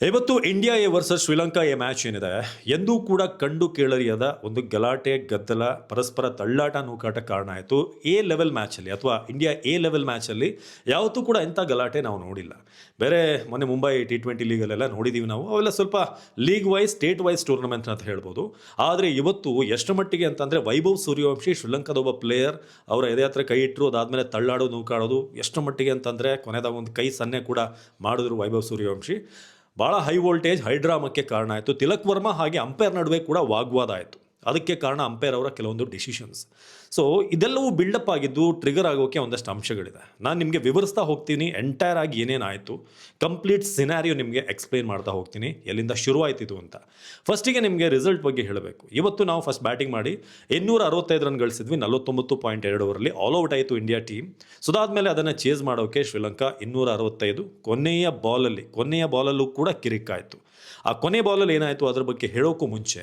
ಇವತ್ತು India A versus Sri Lanka A match ಏನಿದೆ ಎಂದೂ ಕೂಡ ಕಂಡು ಕೇಳರಿಯದ ಒಂದು ಗಲಾಟೆ ಗದ್ದಲ ಪರಸ್ಪರ ತಳ್ಳಾಟ ನೂಕಾಟ ಕಾರಣ ಆಯಿತು ಎ ಲೆವೆಲ್ ಮ್ಯಾಚಲ್ಲಿ ಅಥವಾ ಇಂಡಿಯಾ ಎ ಲೆವೆಲ್ ಮ್ಯಾಚಲ್ಲಿ ಯಾವತ್ತೂ ಕೂಡ ಇಂಥ ಗಲಾಟೆ ನಾವು ನೋಡಿಲ್ಲ. ಬೇರೆ ಮೊನ್ನೆ ಮುಂಬೈ T20 ಲೀಗಲ್ಲೆಲ್ಲ ನೋಡಿದ್ದೀವಿ ನಾವು, ಅವೆಲ್ಲ ಸ್ವಲ್ಪ league wise state wise tournament ಅಂತ ಹೇಳ್ಬೋದು. ಆದರೆ ಇವತ್ತು ಎಷ್ಟು ಮಟ್ಟಿಗೆ ಅಂತಂದರೆ ವೈಭವ್ ಸೂರ್ಯವಂಶಿ ಶ್ರೀಲಂಕಾದ ಒಬ್ಬ ಪ್ಲೇಯರ್ ಅವರ ಎದೆ ಹತ್ರ ಕೈ ಇಟ್ಟರು, ಅದಾದಮೇಲೆ ತಳ್ಳಾಡೋದು ನೂಕಾಡೋದು ಎಷ್ಟು ಮಟ್ಟಿಗೆ ಅಂತಂದರೆ ಕೊನೆದಾಗ ಒಂದು ಕೈ ಸನ್ನೆ ಕೂಡ ಮಾಡಿದ್ರು ವೈಭವ್ ಸೂರ್ಯವಂಶಿ. ಭಾಳ ಹೈ ವೋಲ್ಟೇಜ್ ಹೈಡ್ರಾಮಕ್ಕೆ ಕಾರಣ ಆಯಿತು. ತಿಲಕ್ ವರ್ಮಾ ಹಾಗೆ ಅಂಪೈರ್ ನಡುವೆ ಕೂಡ ವಾಗ್ವಾದ ಆಯಿತು. ಅದಕ್ಕೆ ಕಾರಣ ಅಂಪೈರ್ ಅವರ ಕೆಲವೊಂದು ಡಿಸಿಷನ್ಸ್. ಸೊ ಇದೆಲ್ಲವೂ ಬಿಲ್ಡಪ್ ಆಗಿದ್ದು ಟ್ರಿಗರ್ ಆಗೋಕ್ಕೆ ಒಂದಷ್ಟು ಅಂಶಗಳಿದೆ. ನಾನು ನಿಮಗೆ ವಿವರಿಸ್ತಾ ಹೋಗ್ತೀನಿ ಎಂಟೈರ್ ಆಗಿ ಏನೇನಾಯಿತು, ಕಂಪ್ಲೀಟ್ ಸಿನಾರಿಯೋ ನಿಮಗೆ ಎಕ್ಸ್ಪ್ಲೈನ್ ಮಾಡ್ತಾ ಹೋಗ್ತೀನಿ ಎಲ್ಲಿಂದ ಶುರುವಾಯ್ತಿದ್ದು ಅಂತ. ಫಸ್ಟಿಗೆ ನಿಮಗೆ ರಿಸಲ್ಟ್ ಬಗ್ಗೆ ಹೇಳಬೇಕು. ಇವತ್ತು ನಾವು ಫಸ್ಟ್ ಬ್ಯಾಟಿಂಗ್ ಮಾಡಿ 265 ರನ್ ಗಳಿಸಿದ್ವಿ. 49.2 ಓವರಲ್ಲಿ ಆಲ್ ಔಟ್ ಆಯಿತು ಇಂಡಿಯಾ ಟೀಮ್. ಸೊ ಅದಾದಮೇಲೆ ಅದನ್ನು ಚೇಸ್ ಮಾಡೋಕ್ಕೆ ಶ್ರೀಲಂಕಾ 265 ಕೊನೆಯ ಬಾಲಲ್ಲೂ ಕೂಡ ಕಿರಿಕಾಯಿತು. ಆ ಕೊನೆ ಬಾಲಲ್ಲಿ ಏನಾಯಿತು ಅದರ ಬಗ್ಗೆ ಹೇಳೋಕ್ಕೂ ಮುಂಚೆ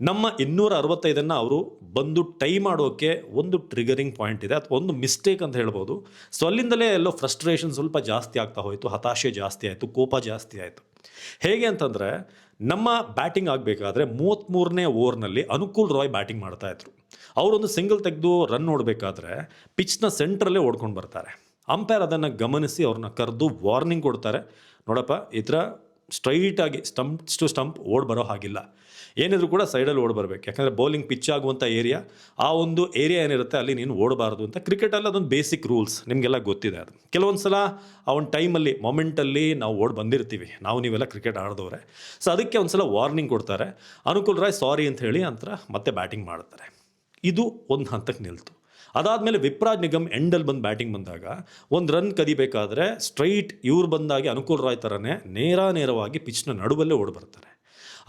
ನಮ್ಮ 265 ಅವರು ಬಂದು ಟೈ ಮಾಡೋಕ್ಕೆ ಒಂದು ಟ್ರಿಗರಿಂಗ್ ಪಾಯಿಂಟ್ ಇದೆ, ಅಥವಾ ಒಂದು ಮಿಸ್ಟೇಕ್ ಅಂತ ಹೇಳ್ಬೋದು. ಸೊ ಅಲ್ಲಿಂದಲೇ ಎಲ್ಲೋ ಫ್ರಸ್ಟ್ರೇಷನ್ ಸ್ವಲ್ಪ ಜಾಸ್ತಿ ಆಗ್ತಾ ಹೋಯಿತು, ಹತಾಶೆ ಜಾಸ್ತಿ ಆಯಿತು, ಕೋಪ ಜಾಸ್ತಿ ಆಯಿತು. ಹೇಗೆ ಅಂತಂದರೆ ನಮ್ಮ ಬ್ಯಾಟಿಂಗ್ ಆಗಬೇಕಾದ್ರೆ 33ನೇ ಓವರ್ನಲ್ಲಿ ಅನುಕೂಲ್ ರಾಯ್ ಬ್ಯಾಟಿಂಗ್ ಮಾಡ್ತಾಯಿದ್ರು. ಅವರೊಂದು ಸಿಂಗಲ್ ತೆಗೆದು ರನ್ ನೋಡಬೇಕಾದ್ರೆ ಪಿಚ್ನ ಸೆಂಟ್ರಲ್ಲೇ ಓಡ್ಕೊಂಡು ಬರ್ತಾರೆ. ಅಂಪೈರ್ ಅದನ್ನು ಗಮನಿಸಿ ಅವ್ರನ್ನ ಕರೆದು ವಾರ್ನಿಂಗ್ ಕೊಡ್ತಾರೆ, ನೋಡಪ್ಪ ಈ ಥರ ಸ್ಟ್ರೈಟಾಗಿ ಸ್ಟಂಪ್ ಟು ಸ್ಟಂಪ್ ಓಡ್ ಬರೋ ಹಾಗಿಲ್ಲ, ಏನಿದ್ರು ಕೂಡ ಸೈಡಲ್ಲಿ ಓಡ್ ಬರಬೇಕು. ಯಾಕಂದರೆ ಬೌಲಿಂಗ್ ಪಿಚ್ ಆಗುವಂಥ ಏರಿಯಾ, ಆ ಒಂದು ಏರಿಯಾ ಏನಿರುತ್ತೆ ಅಲ್ಲಿ ನೀನು ಓಡಬಾರ್ದು ಅಂತ. ಕ್ರಿಕೆಟಲ್ಲಿ ಅದೊಂದು ಬೇಸಿಕ್ ರೂಲ್ಸ್ ನಿಮಗೆಲ್ಲ ಗೊತ್ತಿದೆ. ಅದು ಕೆಲವೊಂದು ಸಲ ಆ ಒಂದು ಟೈಮಲ್ಲಿ ಮೊಮೆಂಟಲ್ಲಿ ನಾವು ಓಡ್ ಬಂದಿರ್ತೀವಿ, ನೀವೆಲ್ಲ ಕ್ರಿಕೆಟ್ ಆಡಿದವ್ರೆ. ಸೊ ಅದಕ್ಕೆ ಒಂದು ಸಲ ವಾರ್ನಿಂಗ್ ಕೊಡ್ತಾರೆ. ಅನುಕೂಲ್ ರಾಯ್ ಸಾರಿ ಅಂತ ಹೇಳಿ ಅಂತರ ಮತ್ತೆ ಬ್ಯಾಟಿಂಗ್ ಮಾಡ್ತಾರೆ. ಇದು ಒಂದು ಹಂತಕ್ಕೆ ನಿಲ್ತು. ಅದಾದಮೇಲೆ ವಿಪ್ರಾಜ್ ನಿಗಮ್ ಎಂಡಲ್ಲಿ ಬಂದು ಬ್ಯಾಟಿಂಗ್ ಬಂದಾಗ ಒಂದು ರನ್ ಕದಿಬೇಕಾದ್ರೆ ಸ್ಟ್ರೈಟ್ ಇವ್ರು ಬಂದಾಗಿ ಅನುಕೂಲ್ ರಾಯ್ ಥರನೇ ನೇರವಾಗಿ ಪಿಚ್ನ ನಡುವಲ್ಲೇ ಓಡಿ ಬರ್ತಾರೆ.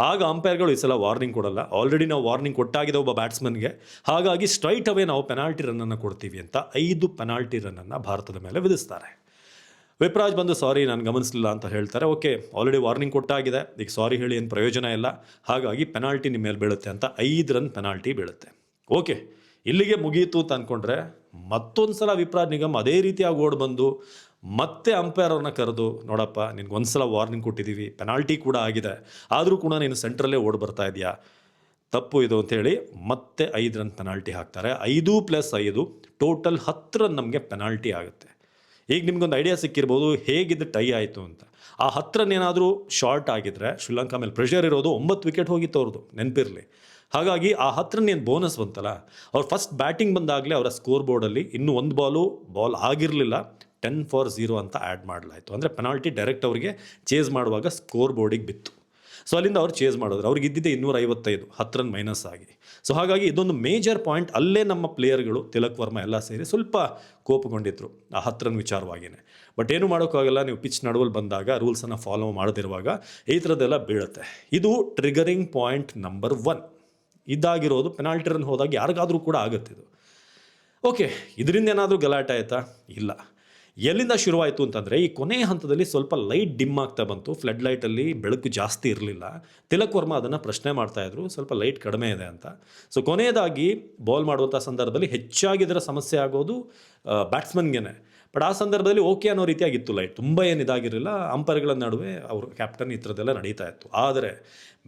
ಆಗ ಅಂಪೈರ್ಗಳು ಈ ಸಲ ವಾರ್ನಿಂಗ್ ಕೊಡಲ್ಲ, ಆಲ್ರೆಡಿ ನಾವು ವಾರ್ನಿಂಗ್ ಕೊಟ್ಟಾಗಿದೆ ಒಬ್ಬ ಬ್ಯಾಟ್ಸ್ಮನ್ಗೆ, ಹಾಗಾಗಿ ಸ್ಟ್ರೈಟ್ ಅವೇ ನಾವು ಪೆನಾಲ್ಟಿ ರನ್ನನ್ನು ಕೊಡ್ತೀವಿ ಅಂತ 5 ಪೆನಾಲ್ಟಿ ರನ್ನನ್ನು ಭಾರತದ ಮೇಲೆ ವಿಧಿಸ್ತಾರೆ. ವಿಪ್ರಾಜ್ ಬಂದು ಸಾರಿ ನಾನು ಗಮನಿಸಲಿಲ್ಲ ಅಂತ ಹೇಳ್ತಾರೆ. ಓಕೆ, ಆಲ್ರೆಡಿ ವಾರ್ನಿಂಗ್ ಕೊಟ್ಟಾಗಿದೆ, ಈಗ ಸಾರಿ ಹೇಳಿ ಏನು ಪ್ರಯೋಜನ ಇಲ್ಲ, ಹಾಗಾಗಿ ಪೆನಾಲ್ಟಿ ನಿಮ್ಮ ಮೇಲೆ ಬೀಳುತ್ತೆ ಅಂತ 5 ರನ್ ಪೆನಾಲ್ಟಿ ಬೀಳುತ್ತೆ. ಓಕೆ, ಇಲ್ಲಿಗೆ ಮುಗಿಯಿತು ಅಂತ ಅಂದ್ಕೊಂಡ್ರೆ ಮತ್ತೊಂದು ಸಲ ವಿಪ್ರಾಜ್ ನಿಗಮ್ ಅದೇ ರೀತಿಯಾಗಿ ಓಡ್ ಬಂದು ಮತ್ತೆ ಅಂಪೈರ್ ಅವ್ರನ್ನ ಕರೆದು, ನೋಡಪ್ಪ ನಿನ್ಗೊಂದು ಸಲ ವಾರ್ನಿಂಗ್ ಕೊಟ್ಟಿದ್ದೀವಿ, ಪೆನಾಲ್ಟಿ ಕೂಡ ಆಗಿದೆ, ಆದರೂ ಕೂಡ ನೀನು ಸೆಂಟ್ರಲ್ಲೇ ಓಡ್ ಬರ್ತಾ ಇದೆಯಾ, ತಪ್ಪು ಇದು ಅಂತೇಳಿ ಮತ್ತೆ 5 ರನ್ ಪೆನಾಲ್ಟಿ ಹಾಕ್ತಾರೆ. 5+5 ಟೋಟಲ್ 10 ರನ್ ನಮಗೆ ಪೆನಾಲ್ಟಿ ಆಗುತ್ತೆ. ಈಗ ನಿಮ್ಗೊಂದು ಐಡಿಯಾ ಸಿಕ್ಕಿರ್ಬೋದು ಹೇಗಿದ್ದು ಟೈ ಆಯಿತು ಅಂತ. ಆ 10 ರನ್ ಏನಾದರೂ ಶಾರ್ಟ್ ಆಗಿದ್ರೆ ಶ್ರೀಲಂಕಾ ಮೇಲೆ ಪ್ರೆಷರ್ ಇರೋದು, 9 ವಿಕೆಟ್ ಹೋಗಿತ್ತು ಅವ್ರದ್ದು, ನೆನಪಿರಲಿ. ಹಾಗಾಗಿ ಆ 10 ರನ್ ಏನು ಬೋನಸ್ ಬಂತಲ್ಲ, ಅವ್ರು ಫಸ್ಟ್ ಬ್ಯಾಟಿಂಗ್ ಬಂದಾಗಲೇ ಅವರ ಸ್ಕೋರ್ ಬೋರ್ಡಲ್ಲಿ ಇನ್ನೂ ಒಂದು ಬಾಲ್ ಆಗಿರಲಿಲ್ಲ, 10-0 ಅಂತ ಆ್ಯಡ್ ಮಾಡಲಾಯಿತು. ಅಂದರೆ ಪೆನಾಲ್ಟಿ ಡೈರೆಕ್ಟ್ ಅವರಿಗೆ ಚೇಸ್ ಮಾಡುವಾಗ ಸ್ಕೋರ್ ಬೋರ್ಡಿಗೆ ಬಿತ್ತು. ಸೊ ಅಲ್ಲಿಂದ ಅವ್ರು ಚೇಸ್ ಮಾಡಿದ್ರು. ಅವ್ರಿಗೆ ಇದ್ದಿದ್ದೆ 255, 10 ರನ್ ಮೈನಸ್ ಆಗಿ. ಸೊ ಹಾಗಾಗಿ ಇದೊಂದು ಮೇಜರ್ ಪಾಯಿಂಟ್. ಅಲ್ಲೇ ನಮ್ಮ ಪ್ಲೇಯರ್ಗಳು ತಿಲಕ್ ವರ್ಮಾ ಎಲ್ಲ ಸೇರಿ ಸ್ವಲ್ಪ ಕೋಪಗೊಂಡಿದ್ರು ಆ 10 ರನ್ ವಿಚಾರವಾಗಿಯೇ. ಬಟ್ ಏನು ಮಾಡೋಕ್ಕಾಗಲ್ಲ, ನೀವು ಪಿಚ್ ನಡುವಲ್ಲಿ ಬಂದಾಗ ರೂಲ್ಸನ್ನು ಫಾಲೋ ಮಾಡದಿರುವಾಗ ಈ ಥರದ್ದೆಲ್ಲ ಬೀಳುತ್ತೆ. ಇದು ಟ್ರಿಗರಿಂಗ್ ಪಾಯಿಂಟ್ ನಂಬರ್ 1 ಇದಾಗಿರೋದು. ಪೆನಾಲ್ಟಿ ರನ್ ಹೋದಾಗ ಯಾರಿಗಾದರೂ ಕೂಡ ಆಗುತ್ತಿದ್ದು. ಓಕೆ, ಇದರಿಂದ ಏನಾದರೂ ಗಲಾಟೆ ಆಯಿತಾ? ಇಲ್ಲ. ಎಲ್ಲಿಂದ ಶುರುವಾಯಿತು ಅಂತಂದರೆ ಈ ಕೊನೆಯ ಹಂತದಲ್ಲಿ ಸ್ವಲ್ಪ ಲೈಟ್ ಡಿಮ್ ಆಗ್ತಾ ಬಂತು. ಫ್ಲಡ್ ಲೈಟಲ್ಲಿ ಬೆಳಕು ಜಾಸ್ತಿ ಇರಲಿಲ್ಲ. ತಿಲಕ್ ವರ್ಮಾ ಅದನ್ನು ಪ್ರಶ್ನೆ ಮಾಡ್ತಾಯಿದ್ರು, ಸ್ವಲ್ಪ ಲೈಟ್ ಕಡಿಮೆ ಇದೆ ಅಂತ. ಸೊ ಕೊನೆಯದಾಗಿ ಬಾಲ್ ಮಾಡುವಂಥ ಸಂದರ್ಭದಲ್ಲಿ ಹೆಚ್ಚಾಗಿ ಇದರ ಸಮಸ್ಯೆ ಆಗೋದು ಬ್ಯಾಟ್ಸ್ಮನ್ಗೇನೆ. ಬಟ್ ಆ ಸಂದರ್ಭದಲ್ಲಿ ಓಕೆ ಅನ್ನೋ ರೀತಿಯಾಗಿತ್ತು ಲೈಟ್, ತುಂಬ ಏನು ಇದಾಗಿರಲಿಲ್ಲ. ಅಂಪೈರ್ಗಳ ನಡುವೆ ಅವರು ಕ್ಯಾಪ್ಟನ್ ಈ ಥರದ್ದೆಲ್ಲ ನಡೀತಾ ಇತ್ತು. ಆದರೆ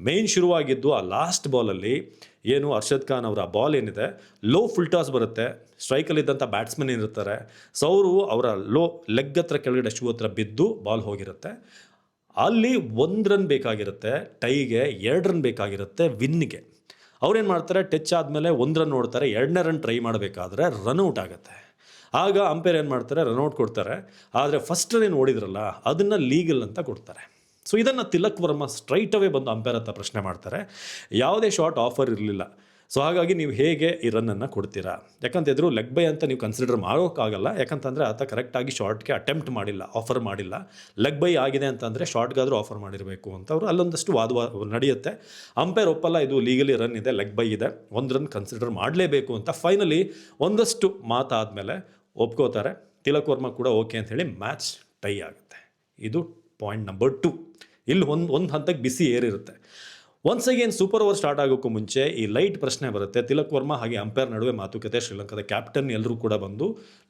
ಮೇನ್ ಶುರುವಾಗಿದ್ದು ಆ ಲಾಸ್ಟ್ ಬಾಲಲ್ಲಿ ಏನು ಅರ್ಷದ್ ಖಾನ್ ಅವರ ಬಾಲ್ ಏನಿದೆ, ಲೋ ಫುಲ್ ಟಾಸ್ ಬರುತ್ತೆ. ಸ್ಟ್ರೈಕಲ್ಲಿದ್ದಂಥ ಬ್ಯಾಟ್ಸ್ಮನ್ ಏನಿರ್ತಾರೆ, ಸೊ ಅವರು ಅವರ ಲೆಗ್ ಹತ್ರ ಕೆಳಗಡೆ ಶೂ ಹತ್ರ ಬಿದ್ದು ಬಾಲ್ ಹೋಗಿರುತ್ತೆ. ಅಲ್ಲಿ 1 ರನ್ ಬೇಕಾಗಿರುತ್ತೆ ಟೈಗೆ, 2 ರನ್ ಬೇಕಾಗಿರುತ್ತೆ ವಿನ್ನಿಗೆ. ಅವ್ರೇನು ಮಾಡ್ತಾರೆ, ಟಚ್ ಆದಮೇಲೆ 1 ರನ್ ನೋಡ್ತಾರೆ, 2ನೇ ರನ್ ಟ್ರೈ ಮಾಡಬೇಕಾದ್ರೆ ರನ್ಔಟ್ ಆಗುತ್ತೆ. ಆಗ ಅಂಪೈರ್ ಏನು ಮಾಡ್ತಾರೆ, ರನ್ಔಟ್ ಕೊಡ್ತಾರೆ. ಆದರೆ ಫಸ್ಟ್ ರನ್ ಏನು ಓಡಿದ್ರಲ್ಲ ಅದನ್ನು ಲೀಗಲ್ ಅಂತ ಕೊಡ್ತಾರೆ. ಸೊ ಇದನ್ನು ತಿಲಕ್ ವರ್ಮಾ ಸ್ಟ್ರೈಟ್ ಅವೇ ಬಂದು ಅಂಪೈರ್ ಹತ್ರ ಪ್ರಶ್ನೆ ಮಾಡ್ತಾರೆ. ಯಾವುದೇ ಶಾರ್ಟ್ ಆಫರ್ ಇರಲಿಲ್ಲ. ಸೊ ಹಾಗಾಗಿ ನೀವು ಹೇಗೆ ಈ ರನ್ನನ್ನು ಕೊಡ್ತೀರಾ? ಯಾಕಂತಿದ್ರು ಲೆಗ್ ಬೈ ಅಂತ ನೀವು ಕನ್ಸಿಡರ್ ಮಾಡೋಕ್ಕಾಗಲ್ಲ. ಯಾಕಂತಂದರೆ ಆತ ಕರೆಕ್ಟಾಗಿ ಶಾರ್ಟ್ಗೆ ಅಟೆಂಪ್ಟ್ ಮಾಡಿಲ್ಲ, ಆಫರ್ ಮಾಡಿಲ್ಲ. ಲೆಗ್ ಬೈ ಆಗಿದೆ ಅಂತಂದರೆ ಶಾರ್ಟ್ಗಾದರೂ ಆಫರ್ ಮಾಡಿರಬೇಕು ಅಂತ ಅವರು ಅಲ್ಲೊಂದಷ್ಟು ವಾದ ನಡೆಯುತ್ತೆ. ಅಂಪೈರ್ ಒಪ್ಪಲ್ಲ, ಇದು ಲೀಗಲಿ ರನ್ ಇದೆ, ಲೆಗ್ ಬೈ ಇದೆ, 1 ರನ್ ಕನ್ಸಿಡರ್ ಮಾಡಲೇಬೇಕು ಅಂತ ಫೈನಲಿ ಒಂದಷ್ಟು ಮಾತಾದಮೇಲೆ ಒಪ್ಕೋತಾರೆ. ತಿಲಕ್ ವರ್ಮಾ ಕೂಡ ಓಕೆ ಅಂತ ಹೇಳಿ ಮ್ಯಾಚ್ ಟೈ ಆಗುತ್ತೆ. ಇದು ಪಾಯಿಂಟ್ ನಂಬರ್ 2. ಇಲ್ಲಿ ಒಂದು ಹಂತಕ್ಕೆ ಬಿಸಿ ಏರಿರುತ್ತೆ. Once again super over start ಆಗೋಕ್ಕೂ ಮುಂಚೆ ಈ ಲೈಟ್ ಪ್ರಶ್ನೆ ಬರುತ್ತೆ. ತಿಲಕ್ ವರ್ಮಾ ಹಾಗೆ ಅಂಪೈರ್ ನಡುವೆ ಮಾತುಕತೆ. ಶ್ರೀಲಂಕಾದ ಕ್ಯಾಪ್ಟನ್ ಎಲ್ಲರೂ ಕೂಡ ಬಂದು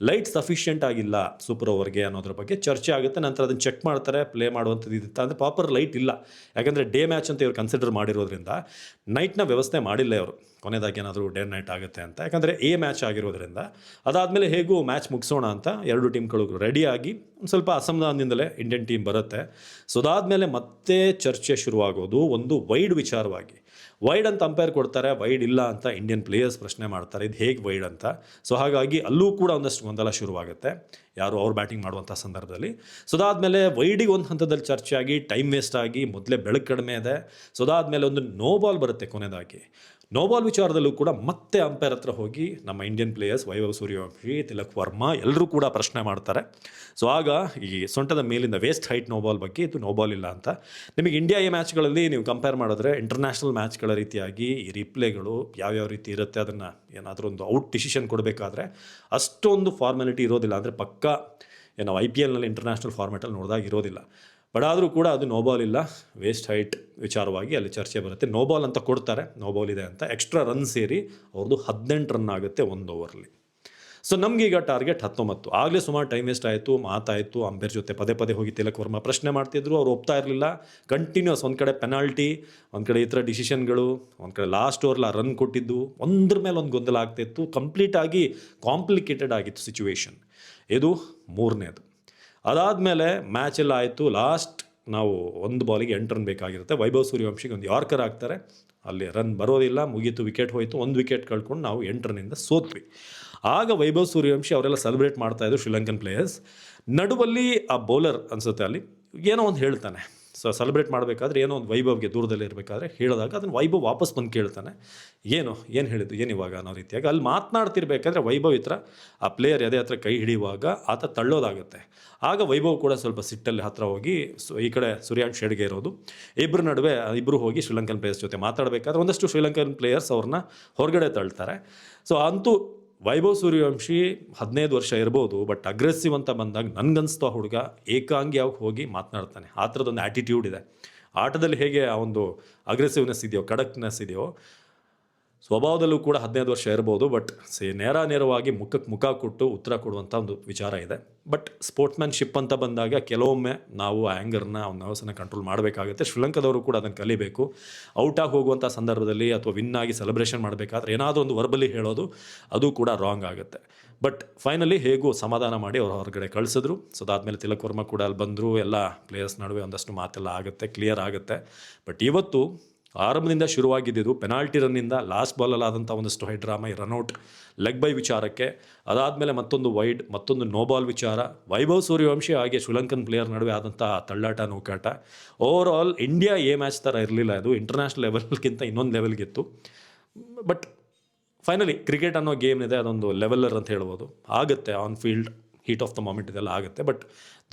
ಲೈಟ್ ಸಫಿಷಿಯೆಂಟ್ ಆಗಿಲ್ಲ ಸೂಪರ್ ಓವರ್ಗೆ ಅನ್ನೋದ್ರ ಬಗ್ಗೆ ಚರ್ಚೆ ಆಗುತ್ತೆ. ನಂತರ ಅದನ್ನು ಚೆಕ್ ಮಾಡ್ತಾರೆ, ಪ್ಲೇ ಮಾಡುವಂಥದ್ದು ಇರುತ್ತೆ ಅಂದರೆ ಪ್ರಾಪರ್ ಲೈಟ್ ಇಲ್ಲ. ಯಾಕಂದರೆ ಡೇ ಮ್ಯಾಚ್ ಅಂತ ಇವ್ರು ಕನ್ಸಿಡರ್ ಮಾಡಿರೋದ್ರಿಂದ ನೈಟ್ನ ವ್ಯವಸ್ಥೆ ಮಾಡಿಲ್ಲ ಇವರು. ಕೊನೆದಾಗಿ ಏನಾದರೂ ಡೇ ನೈಟ್ ಆಗುತ್ತೆ ಅಂತ, ಯಾಕಂದರೆ ಎ ಮ್ಯಾಚ್ ಆಗಿರೋದ್ರಿಂದ. ಅದಾದಮೇಲೆ ಹೇಗೂ ಮ್ಯಾಚ್ ಮುಗಿಸೋಣ ಅಂತ ಎರಡು ಟೀಮ್ಗಳು ರೆಡಿಯಾಗಿ ಒಂದು ಸ್ವಲ್ಪ ಅಸಮಾಧಾನದಿಂದಲೇ ಇಂಡಿಯನ್ ಟೀಮ್ ಬರುತ್ತೆ. ಸೊ ಅದಾದಮೇಲೆ ಮತ್ತೆ ಚರ್ಚೆ ಶುರುವಾಗೋದು ಒಂದು ವೈಡ್ ವಿಚಾರವಾಗಿ. ವೈಡ್ ಅಂತ ಅಂಪೈರ್ ಕೊಡ್ತಾರೆ, ವೈಡ್ ಇಲ್ಲ ಅಂತ ಇಂಡಿಯನ್ ಪ್ಲೇಯರ್ಸ್ ಪ್ರಶ್ನೆ ಮಾಡ್ತಾರೆ, ಇದು ಹೇಗೆ ವೈಡ್ ಅಂತ. ಸೊ ಹಾಗಾಗಿ ಅಲ್ಲೂ ಕೂಡ ಒಂದಷ್ಟು ಗೊಂದಲ ಶುರುವಾಗುತ್ತೆ ಯಾರು ಅವ್ರು ಬ್ಯಾಟಿಂಗ್ ಮಾಡುವಂಥ ಸಂದರ್ಭದಲ್ಲಿ. ಸೊ ಅದಾದಮೇಲೆ ವೈಡಿಗೆ ಒಂದು ಹಂತದಲ್ಲಿ ಚರ್ಚೆ ಆಗಿ ಟೈಮ್ ವೇಸ್ಟ್ ಆಗಿ ಮೊದಲೇ ಬೆಳಕು ಕಡಿಮೆ ಇದೆ. ಸೊ ಅದಾದಮೇಲೆ ಒಂದು ನೋ ಬಾಲ್ ಬರುತ್ತೆ ಕೊನೆದಾಗಿ. ನೋ ಬಾಲ್ ವಿಚಾರದಲ್ಲೂ ಕೂಡ ಮತ್ತೆ ಅಂಪೈರ್ ಹತ್ರ ಹೋಗಿ ನಮ್ಮ ಇಂಡಿಯನ್ ಪ್ಲೇಯರ್ಸ್ ವೈಭವ್ ಸೂರ್ಯವಂಶಿ, ತಿಲಕ್ ವರ್ಮಾ ಎಲ್ಲರೂ ಕೂಡ ಪ್ರಶ್ನೆ ಮಾಡ್ತಾರೆ. ಸೊ ಆಗ ಈ ಸೊಂಟದ ಮೇಲಿಂದ ವೇಸ್ಟ್ ಹೈಟ್ ನೋ ಬಾಲ್ ಬಗ್ಗೆ ಇದು ನೋ ಬಾಲ್ ಇಲ್ಲ ಅಂತ. ನಿಮಗೆ ಇಂಡಿಯಾ ಎ ಮ್ಯಾಚ್ಗಳಲ್ಲಿ ನೀವು ಕಂಪೇರ್ ಮಾಡಿದ್ರೆ ಇಂಟರ್ನ್ಯಾಷನಲ್ ಮ್ಯಾಚ್ಗಳ ರೀತಿಯಾಗಿ ಈ ರಿಪ್ಲೇಗಳು ಯಾವ್ಯಾವ ರೀತಿ ಇರುತ್ತೆ, ಅದನ್ನು ಏನಾದರೂ ಒಂದು ಔಟ್ ಡಿಸಿಷನ್ ಕೊಡಬೇಕಾದ್ರೆ ಅಷ್ಟೊಂದು ಫಾರ್ಮಾಲಿಟಿ ಇರೋದಿಲ್ಲ. ಅಂದರೆ ಪಕ್ಕಾ ನಾವು IPLನಲ್ಲಿ ಇಂಟರ್ನ್ಯಾಷನಲ್ ಫಾರ್ಮ್ಯಾಟಲ್ಲಿ ನೋಡಿದಾಗ ಇರೋದಿಲ್ಲ. ಬಟ್ ಆದರೂ ಕೂಡ ಅದು ನೋಬಾಲ್ ಇಲ್ಲ, ವೇಸ್ಟ್ ಹೈಟ್ ವಿಚಾರವಾಗಿ ಅಲ್ಲಿ ಚರ್ಚೆ ಬರುತ್ತೆ. ನೋಬಾಲ್ ಅಂತ ಕೊಡ್ತಾರೆ, ನೋಬಾಲ್ ಇದೆ ಅಂತ. ಎಕ್ಸ್ಟ್ರಾ ರನ್ ಸೇರಿ ಅವ್ರದ್ದು 18 ರನ್ ಆಗುತ್ತೆ ಒಂದು ಓವರ್ಲಿ. ಸೊ ನಮಗೀಗ ಟಾರ್ಗೆಟ್ 19. ಆಗಲೇ ಸುಮಾರು ಟೈಮ್ ವೇಸ್ಟ್ ಆಯಿತು, ಮಾತಾಯಿತು. ಅಂಪೈರ್ ಜೊತೆ ಪದೇ ಪದೇ ಹೋಗಿ ತಿಲಕ್ ವರ್ಮಾ ಪ್ರಶ್ನೆ ಮಾಡ್ತಿದ್ರು, ಅವ್ರು ಒಪ್ತಾ ಇರಲಿಲ್ಲ. ಕಂಟಿನ್ಯೂಸ್ ಒಂದು ಕಡೆ ಪೆನಾಲ್ಟಿ, ಒಂದು ಕಡೆ ಈ ಥರ ಡಿಸಿಷನ್ಗಳು, ಒಂದು ಕಡೆ ಲಾಸ್ಟ್ ಓವರ್ಲ ರನ್ ಕೊಟ್ಟಿದ್ದು, ಒಂದ್ರ ಮೇಲೆ ಒಂದು ಗೊಂದಲ ಆಗ್ತಿತ್ತು. ಕಂಪ್ಲೀಟಾಗಿ ಕಾಂಪ್ಲಿಕೇಟೆಡ್ ಆಗಿತ್ತು ಸಿಚುವೇಶನ್. ಇದು ಮೂರನೇದು. ಅದಾದಮೇಲೆ ಮ್ಯಾಚೆಲ್ಲ ಆಯಿತು. ಲಾಸ್ಟ್ ನಾವು ಒಂದು ಬಾಲಿಗೆ 8 ರನ್ ಬೇಕಾಗಿರುತ್ತೆ. ವೈಭವ್ ಸೂರ್ಯವಂಶಿಗೆ ಒಂದು ಯಾರ್ಕರ್ ಹಾಕ್ತಾರೆ, ಅಲ್ಲಿ ರನ್ ಬರೋದಿಲ್ಲ, ಮುಗೀತು, ವಿಕೆಟ್ ಹೋಯಿತು. ಒಂದು ವಿಕೆಟ್ ಕಳ್ಕೊಂಡು ನಾವು 8 ರನ್ನಿಂದ ಸೋತ್ವಿ. ಆಗ ವೈಭವ್ ಸೂರ್ಯವಂಶಿ ಅವರೆಲ್ಲ ಸೆಲೆಬ್ರೇಟ್ ಮಾಡ್ತಾಯಿದ್ರು ಶ್ರೀಲಂಕನ್ ಪ್ಲೇಯರ್ಸ್. ನಡುವಲ್ಲಿ ಆ ಬೌಲರ್ ಅನಿಸುತ್ತೆ ಅಲ್ಲಿ ಏನೋ ಒಂದು ಹೇಳ್ತಾನೆ. ಸೊ ಸೆಲೆಬ್ರೇಟ್ ಮಾಡಬೇಕಾದ್ರೆ ಏನೋ ಒಂದು ವೈಭವ್ಗೆ ದೂರದಲ್ಲಿ ಇರಬೇಕಾದ್ರೆ ಹೇಳಿದಾಗ ಅದನ್ನು ವೈಭವ್ ವಾಪಸ್ ಬಂದು ಕೇಳ್ತಾನೆ, ಏನು ಹೇಳಿದ್ದು, ಏನು ಇವಾಗ ಅನ್ನೋ ರೀತಿಯಾಗಿ. ಅಲ್ಲಿ ಮಾತನಾಡ್ತಿರ್ಬೇಕಾದ್ರೆ ವೈಭವ್ ಹತ್ರ ಆ ಪ್ಲೇಯರ್ ಎದೆ ಹತ್ರ ಕೈ ಹಿಡಿಯುವಾಗ ಆತ ತಳ್ಳೋದಾಗುತ್ತೆ. ಆಗ ವೈಭವ್ ಕೂಡ ಸ್ವಲ್ಪ ಸಿಟ್ಟಲ್ಲಿ ಹತ್ರ ಹೋಗಿ ಈ ಕಡೆ ಸೂರ್ಯಾಂಶ್ ಶೆಡ್ಗೆ ಇರೋದು, ಇಬ್ಬರ ನಡುವೆ ಇಬ್ಬರು ಹೋಗಿ ಶ್ರೀಲಂಕನ್ ಪ್ಲೇಯರ್ಸ್ ಜೊತೆ ಮಾತಾಡಬೇಕಾದ್ರೆ ಒಂದಷ್ಟು ಶ್ರೀಲಂಕನ್ ಪ್ಲೇಯರ್ಸ್ ಅವ್ರನ್ನ ಹೊರಗಡೆ ತಳ್ತಾರೆ. ಸೊ ಅಂತೂ ವೈಭವ್ ಸೂರ್ಯವಂಶಿ 15 ವರ್ಷ ಇರ್ಬೋದು, ಬಟ್ ಅಗ್ರೆಸಿವ್ ಅಂತ ಬಂದಾಗ ನನಗನ್ನಿಸ್ತು ಆ ಹುಡುಗ ಏಕಾಂಗಿಯಾಗಿ ಹೋಗಿ ಮಾತನಾಡ್ತಾನೆ. ಆ ಥರದೊಂದು ಆ್ಯಟಿಟ್ಯೂಡ್ ಇದೆ ಆಟದಲ್ಲಿ. ಹೇಗೆ ಆ ಒಂದು ಅಗ್ರೆಸಿವ್ನೆಸ್ ಇದೆಯೋ, ಖಡಕ್ನೆಸ್ ಇದೆಯೋ, ಸ್ವಭಾವದಲ್ಲೂ ಕೂಡ 15 ವರ್ಷ ಇರ್ಬೋದು, ಬಟ್ ನೇರವಾಗಿ ಮುಖಕ್ಕೆ ಮುಖ ಕೊಟ್ಟು ಉತ್ತರ ಕೊಡುವಂಥ ಒಂದು ವಿಚಾರ ಇದೆ. ಬಟ್ ಸ್ಪೋರ್ಟ್ಸ್ಮ್ಯಾನ್ಶಿಪ್ ಅಂತ ಬಂದಾಗ ಕೆಲವೊಮ್ಮೆ ನಾವು ಆ ಆ್ಯಂಗರ್ನ ಒಂದು ನರ್ವಸನ್ನು ಕಂಟ್ರೋಲ್ ಮಾಡಬೇಕಾಗುತ್ತೆ. ಶ್ರೀಲಂಕಾದವರು ಕೂಡ ಅದನ್ನು ಕಲಿಬೇಕು. ಔಟಾಗಿ ಹೋಗುವಂಥ ಸಂದರ್ಭದಲ್ಲಿ ಅಥವಾ ವಿನ್ ಆಗಿ ಸೆಲೆಬ್ರೇಷನ್ ಮಾಡಬೇಕಾದ್ರೆ ಏನಾದರೂ ಒಂದು ವರ್ಬಲಿ ಹೇಳೋದು ಅದು ಕೂಡ ರಾಂಗ್ ಆಗುತ್ತೆ. ಬಟ್ ಫೈನಲಿ ಹೇಗೂ ಸಮಾಧಾನ ಮಾಡಿ ಅವ್ರು ಹೊರಗಡೆ ಕಳಿಸಿದ್ರು. ಸೊ ಅದಾದಮೇಲೆ ತಿಲಕ್ ವರ್ಮಾ ಕೂಡ ಅಲ್ಲಿ ಬಂದರು. ಎಲ್ಲ ಪ್ಲೇಯರ್ಸ್ ನಡುವೆ ಒಂದಷ್ಟು ಮಾತೆಲ್ಲ ಆಗುತ್ತೆ, ಕ್ಲಿಯರ್ ಆಗುತ್ತೆ. ಬಟ್ ಇವತ್ತು ಆರಂಭದಿಂದ ಶುರುವಾಗಿದ್ದು ಪೆನಾಲ್ಟಿ ರನ್ನಿಂದ ಲಾಸ್ಟ್ ಬಾಲಲ್ಲಾದಂಥ ಒಂದಷ್ಟು ಹೈ ಡ್ರಾಮಾ, ಈ ರನ್ಔಟ್, ಲೆಗ್ ಬೈ ವಿಚಾರಕ್ಕೆ, ಅದಾದಮೇಲೆ ಮತ್ತೊಂದು ವೈಡ್, ಮತ್ತೊಂದು ನೋಬಾಲ್ ವಿಚಾರ, ವೈಭವ್ ಸೂರ್ಯವಂಶಿ ಹಾಗೆ ಶ್ರೀಲಂಕನ್ ಪ್ಲೇಯರ್ ನಡುವೆ ಆದಂಥ ತಳ್ಳಾಟ, ನೂಕಾಟ. Overall India A match ಥರ ಇರಲಿಲ್ಲ. ಇದು ಇಂಟರ್ನ್ಯಾಷನಲ್ ಲೆವೆಲ್ಗಿಂತ ಇನ್ನೊಂದು ಲೆವೆಲ್ಗಿತ್ತು. ಬಟ್ ಫೈನಲಿ ಕ್ರಿಕೆಟ್ ಅನ್ನೋ ಗೇಮ್ ಇದೆ, ಅದೊಂದು ಲೆವೆಲ್ಲರ್ ಅಂತ ಹೇಳ್ಬೋದು. ಆಗುತ್ತೆ on field, heat of the moment ಇದೆಲ್ಲ ಆಗುತ್ತೆ. ಬಟ್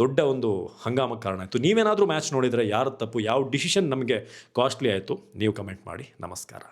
ದೊಡ್ಡ ಒಂದು ಹಂಗಾಮಕ್ಕೆ ಕಾರಣ ಆಯಿತು. ನೀವೇನಾದರೂ ಮ್ಯಾಚ್ ನೋಡಿದರೆ ಯಾರು ತಪ್ಪು, ಯಾವ ಡಿಸಿಷನ್ ನಮಗೆ ಕಾಸ್ಟ್ಲಿ ಆಯಿತು, ನೀವು ಕಮೆಂಟ್ ಮಾಡಿ. ನಮಸ್ಕಾರ.